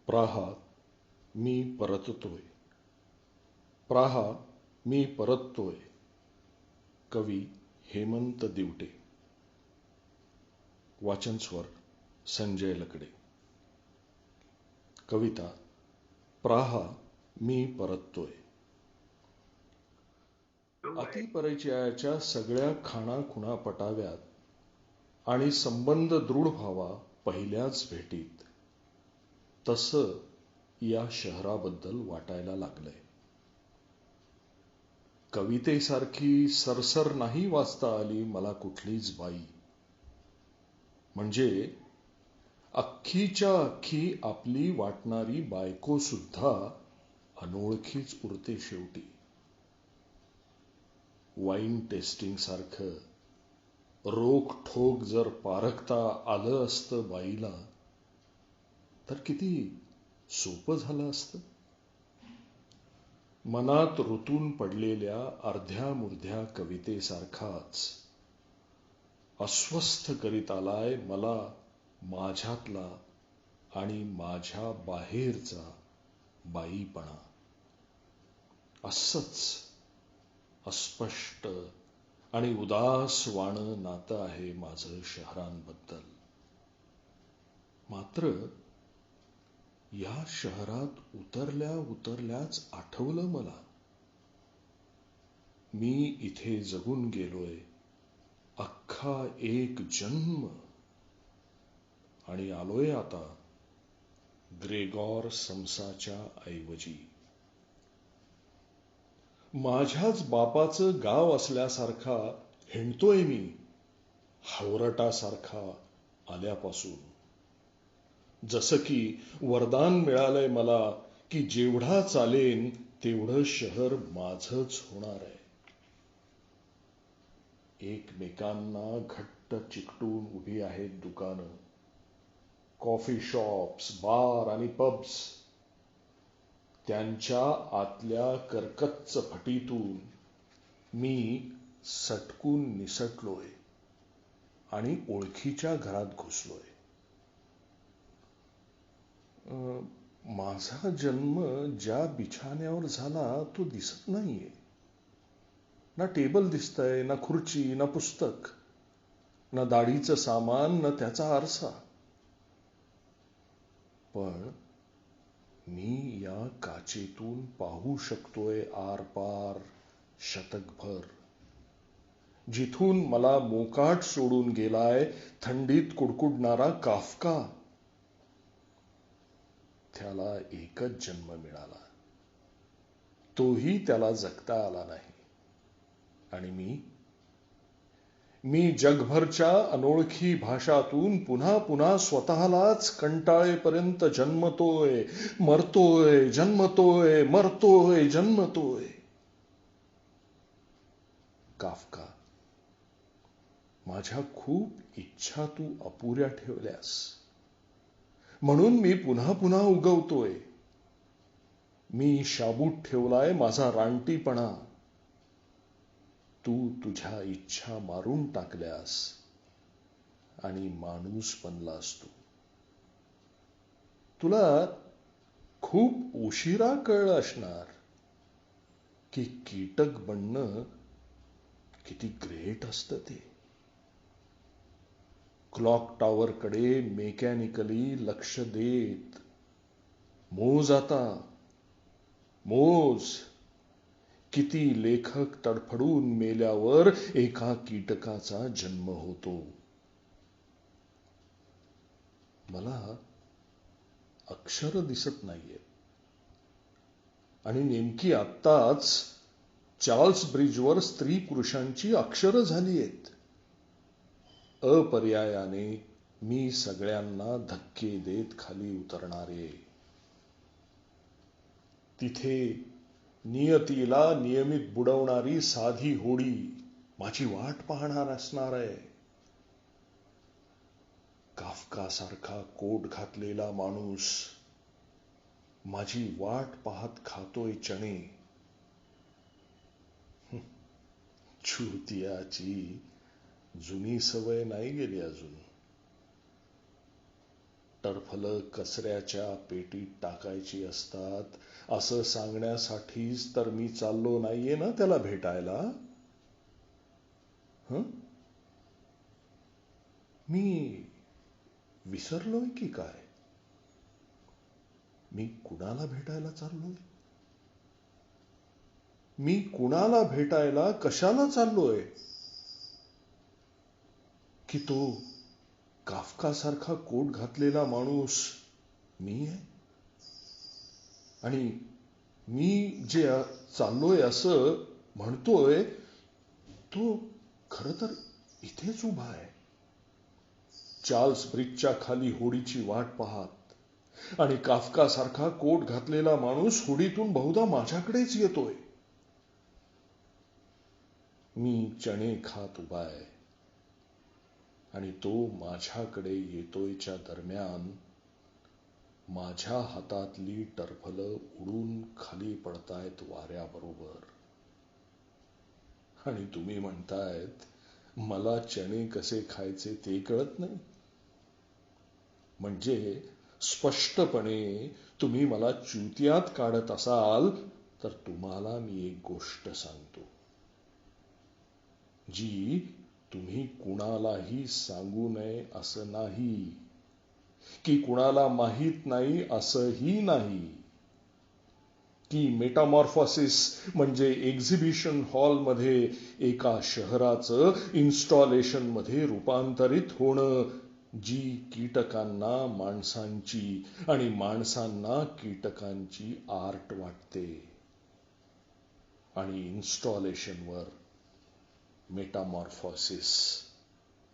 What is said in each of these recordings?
प्राहा मी परततोय. प्राहा मी परततोय. कवी हेमंत दिवटे. वाचन स्वर संजय लकडे. कविता प्राहा मी परततोय. अतिपरिचयाच्या सगळ्या खाणा खुणा पटाव्यात आणि संबंध दृढ व्हावा पहिल्याच भेटीत, तसं या शहराबद्दल वाटायला लागलंय. कवितेसारखी सरसर नाही वाचता आली मला कुठलीच बाई. म्हणजे अख्खीच्या अख्खी आपली वाटणारी बायको सुद्धा अनोळखीच उरते शेवटी. वाईन टेस्टिंग सारखं रोख ठोक जर पारखता आलं असतं बाईला, तर किती सोपं झालं असतं. मनात रुतून पडलेल्या अर्ध्या मुर्ध्या कवितेसारखाच अस्वस्थ करीत आलाय मला माझ्यातला आणि माझ्या बाहेरचा बाईपणा. असंच अस्पष्ट आणि उदास वाणं नातं आहे माझं शहरांबद्दल. मात्र या शहरात उतरल्या उतरल्याच आठवलं मला, मी इथे जगून गेलोय अख्खा एक जन्म आणि आलोय आता ग्रेगॉर समसाच्या ऐवजी. माझ्याच बापाचं गाव असल्यासारखा हिंडतोय मी हावरटासारखा आल्यापासून. जसं की वरदान मिळालंय मला की जेवढा चालेन तेवढं शहर माझंच होणार आहे. एकमेकांना घट्ट चिकटून उभी आहेत दुकानं, कॉफी शॉप्स, बार आणि पब्स. त्यांच्या आतल्या कर्कच्च फटीतून मी सटकून निसटलोय आणि ओळखीच्या घरात घुसलोय. माझा जन्म ज्या बिछाण्यावर झाला तो दिसत नाहीये. ना टेबल दिसतंय, ना खुर्ची, ना पुस्तक, ना दाढीचं सामान, ना त्याचा आरसा. पण मी या काचेतून पाहू शकतोय आरपार शतकभर. जिथून मला मोकाट सोडून गेलाय थंडीत कुडकुडणारा काफका. त्याला एकच जन्म मिळाला, तोही त्याला जगता आला नाही. आणि मी जगभरच्या अनोळखी भाषातून पुन्हा पुन्हा स्वतःलाच कंटाळेपर्यंत जन्मतोय, मरतोय, जन्मतोय, मरतोय, जन्मतोय. काफका, माझ्या खूप इच्छा तू अपुऱ्या ठेवल्यास, म्हणून मी पुन्हा पुन्हा उगवतोय. मी शाबूत ठेवलाय माझा रानटीपणा. तू तुझ्या इच्छा मारून टाकल्यास आणि माणूस बनलास तू. तुला खूप उशिरा कळलं असणार की कीटक बनणं किती ग्रेट असतं ते. क्लॉक टॉवरकडे मेकॅनिकली लक्ष देत मोज आता, मोज किती लेखक तडफडून मेल्यावर एका कीटकाचा जन्म होतो. मला अक्षर दिसत नाहीये आणि नेमकी आत्ताच चार्ल्स ब्रिजवर स्त्री पुरुषांची अक्षरं झाली आहेत. अपर्यायाने मी सगळ्यांना धक्के देत खाली उतरणारे. तिथे नियतीला नियमित बुडवणारी साधी होडी माझी वाट पाहणार असणार आहे. काफका सारखा कोट घातलेला माणूस माझी वाट पाहत खातोय चणे. चुतियाची जुनी सवय नाही गेली अजून. टरफलं कचऱ्याच्या पेटीत टाकायची असतात असं सांगण्यासाठीच तर मी चाललो नाहीये ना त्याला भेटायला. मी विसरलोय की काय? मी कुणाला भेटायला चाललोय? मी कुणाला भेटायला कशाला चाललोय? की तो काफका सारखा कोट घातलेला माणूस मी आहे? आणि मी जे चाललोय असं म्हणतोय तो खरं तर इथेच उभा आहे, चार्ल्स ब्रिजच्या खाली होडीची वाट पाहत. आणि काफका सारखा कोट घातलेला माणूस होडीतून बहुधा माझ्याकडेच येतोय. मी चणे खात उभा आहे आणि तो माझ्याकडे येतोयच्या दरम्यान माझ्या हातातली टरफलं उडून खाली पडतायत वाऱ्याबरोबर. आणि तुम्ही म्हणतायत मला चणे कसे खायचे ते कळत नाही. म्हणजे स्पष्टपणे तुम्ही मला चुतियात काढत असाल तर तुम्हाला मी एक गोष्ट सांगतो, जी तुम्ही कुणालाही सांगू नये असं नाही, की कुणाला माहीत नाही असंही नाही, की मेटामॉर्फोसिस म्हणजे एक्झिबिशन हॉलमध्ये एका शहराचं इन्स्टॉलेशन मध्ये रूपांतरित होणं, जी कीटकांना माणसांची आणि माणसांना कीटकांची आर्ट वाटते. आणि इन्स्टॉलेशनवर मेटामॉर्फोसिस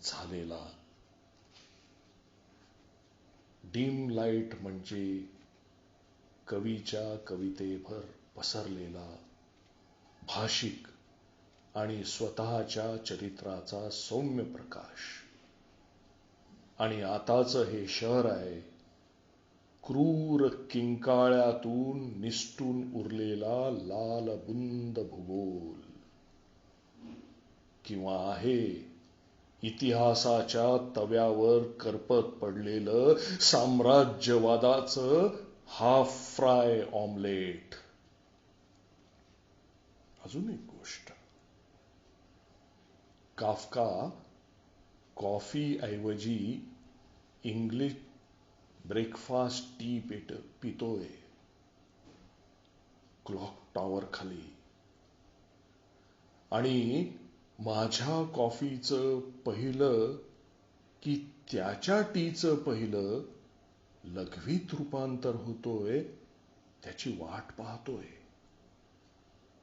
झालेला. डीम लाईट म्हणजे कवीच्या कवितेभर पसरलेला भाषिक आणि स्वतःच्या चरित्राचा सौम्य प्रकाश. आणि आताचं हे शहर आहे क्रूर किंकाळ्यातून निसटून उरलेला लालबुंद भूगोल. किंवा आहे इतिहासाच्या तव्यावर करपत पडलेलं साम्राज्यवादाचं हाफ फ्राय ऑमलेट. अजून एक गोष्ट, काफका कॉफी ऐवजी इंग्लिश ब्रेकफास्ट टी पितोय क्लॉक टॉवर खाली. आणि माझ्या कॉफीचं पहिलं की त्याच्या टीचं पहिलं लघवीत रूपांतर होतोय त्याची वाट पाहतोय.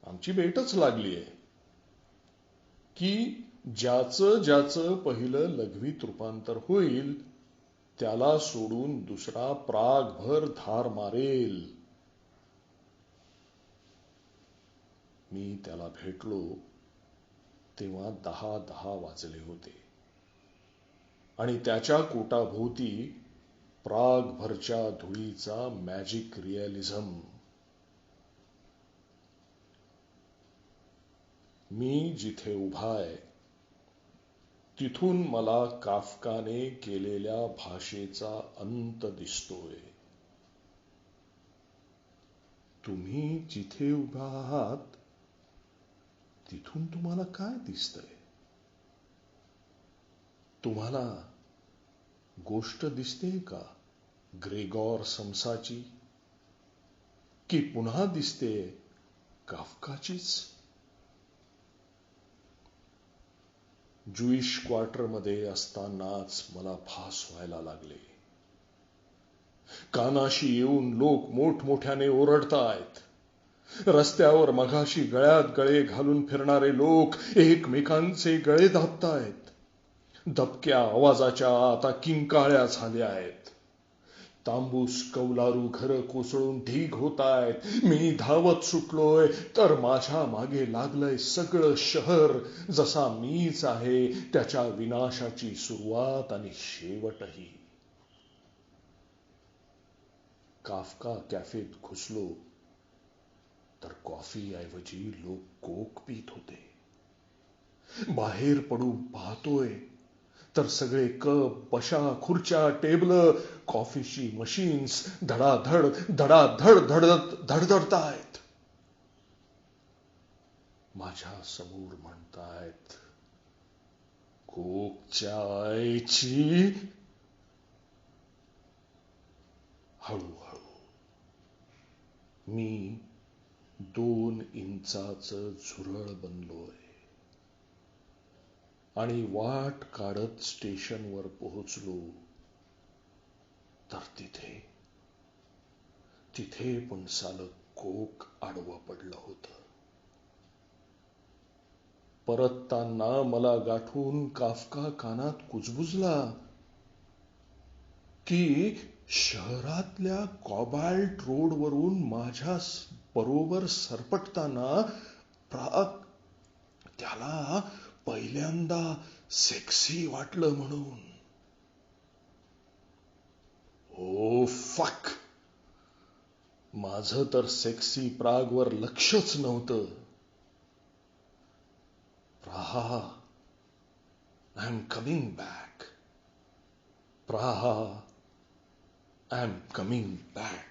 आमची भेटच लागलीय की ज्याचं पहिलं लघवीत रूपांतर होईल त्याला सोडून दुसरा प्रागभर धार मारेल. मी त्याला भेटलो तेव्हा 10:10 वाजले होते आणि त्याच्या कोटाभोवती प्रागभरच्या धुळीचा मॅजिक रिअलिझम. मी जिथे उभा आहे तिथून मला काफकाने केलेल्या भाषेचा अंत दिसतोय. तुम्ही जिथे उभा आहात तिथून तुम्हाला काय दिसतंय? तुम्हाला गोष्ट दिसते का ग्रेगॉर समसाची, की पुन्हा दिसते काफकाचीच? ज्युईश क्वार्टरमध्ये असतानाच मला भास व्हायला लागले. कानाशी येऊन लोक मोठमोठ्याने ओरडतायत. रस्त्यावर मघाशी गळ्यात गळे घालून फिरणारे लोक एकमेकांचे गळे दाबतायत. दबक्या आवाजाच्या आता किंकाळ्या झाल्या आहेत. तांबूस कौलारू घरं कोसळून ढीग होत आहेत. मी धावत सुटलोय तर माझ्या मागे लागलंय सगळं शहर, जसा मीच आहे त्याच्या विनाशाची सुरुवात आणि शेवटही. काफका कॅफेत घुसलो तर कॉफी ऐवजी लोक कोक पीत होते. बाहेर पडून पाहतोय तर सगळे कप, पशा, खुर्च्या, टेबल, कॉफीची मशीन्स धडाधड धडाधड धडधडतायत. माझ्या समोर म्हणतायत, कोकच्या आईची. हळूहळू मी 2 इंचाचं झुरळ बनलोय आणि वाट काढत स्टेशनवर पोहोचलो. तर तिथे पण सालं कोक आडवं पडलं होतं. परतताना मला गाठून काफका कानात कुजबुजला की शहरातल्या कॉबॅल्ट रोडवरून माझ्या बरोबर सरपटताना प्राग त्याला पहिल्यांदा सेक्सी वाटलं म्हणून. ओ फक, माझं तर सेक्सी प्रागवर लक्षच नव्हतं. Praha, I am coming back. Praha, I am coming back.